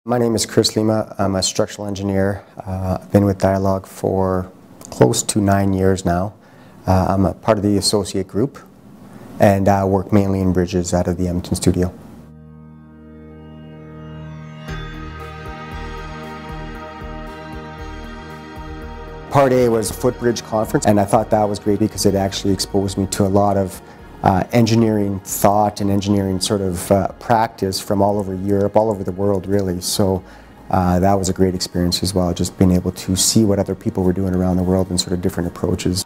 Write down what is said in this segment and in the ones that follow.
My name is Chris Lima. I'm a structural engineer. I've been with Dialog for close to 9 years now. I'm a part of the associate group, and I work mainly in bridges out of the Edmonton studio. Part A was Footbridge Conference, and I thought that was great because it actually exposed me to a lot of engineering thought and engineering sort of practice from all over Europe, all over the world really. So that was a great experience as well, just being able to see what other people were doing around the world and sort of different approaches.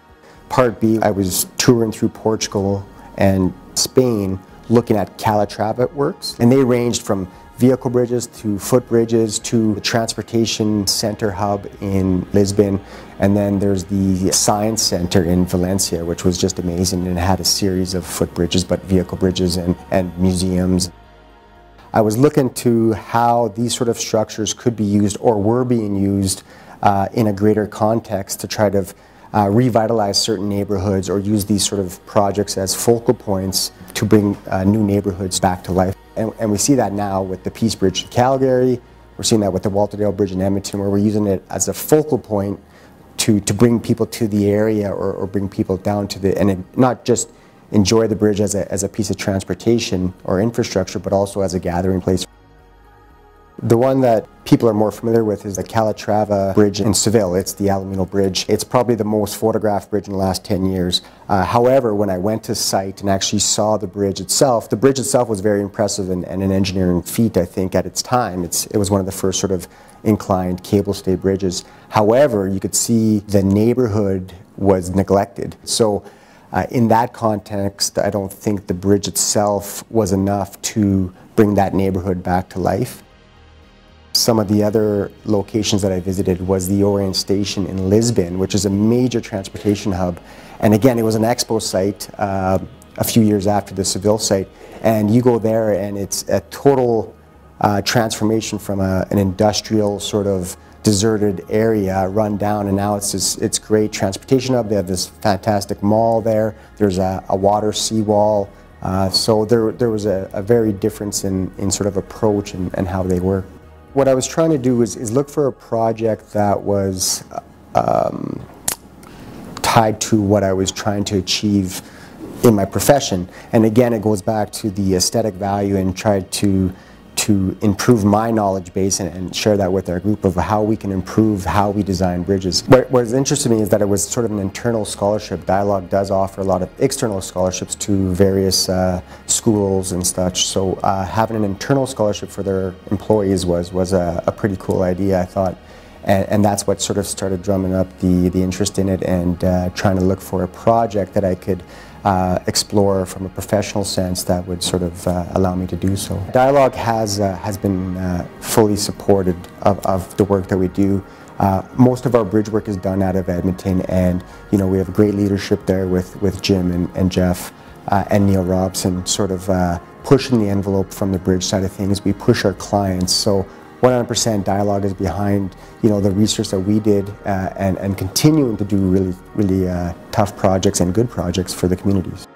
Part B, I was touring through Portugal and Spain looking at Calatrava works, and they ranged from vehicle bridges to footbridges to the transportation center hub in Lisbon, and then there's the science center in Valencia, which was just amazing, and it had a series of footbridges but vehicle bridges and museums. I was looking to how these sort of structures could be used or were being used in a greater context to try to revitalize certain neighborhoods or use these sort of projects as focal points to bring new neighborhoods back to life. And we see that now with the Peace Bridge in Calgary. We're seeing that with the Walterdale Bridge in Edmonton, where we're using it as a focal point to bring people to the area or bring people down to the, and not just enjoy the bridge as a piece of transportation or infrastructure, but also as a gathering place. The one that people are more familiar with is the Calatrava Bridge in Seville. It's the Alumino Bridge. It's probably the most photographed bridge in the last 10 years. However, when I went to site and actually saw the bridge itself was very impressive and an engineering feat, I think, at its time. It was one of the first sort of inclined cable stay bridges. However, you could see the neighborhood was neglected. So in that context, I don't think the bridge itself was enough to bring that neighborhood back to life. Some of the other locations that I visited was the Orient Station in Lisbon, which is a major transportation hub. And again, it was an expo site a few years after the Seville site. And you go there and it's a total transformation from an industrial sort of deserted area, run down, and now it's great transportation hub. They have this fantastic mall there. There's a water seawall. So there was a very difference in sort of approach and how they work. What I was trying to do is look for a project that was tied to what I was trying to achieve in my profession. And again, it goes back to the aesthetic value and try to improve my knowledge base and share that with our group of how we can improve how we design bridges. What was interesting to me is that it was sort of an internal scholarship. Dialog does offer a lot of external scholarships to various schools and such, so having an internal scholarship for their employees was a pretty cool idea, I thought. And that's what sort of started drumming up the interest in it, and trying to look for a project that I could explore from a professional sense that would sort of allow me to do so. Dialog has been fully supported of the work that we do. Most of our bridge work is done out of Edmonton, and we have great leadership there with Jim and Jeff and Neil Robson, sort of pushing the envelope from the bridge side of things. We push our clients, so 100% Dialog is behind the research that we did and continuing to do really tough projects and good projects for the communities.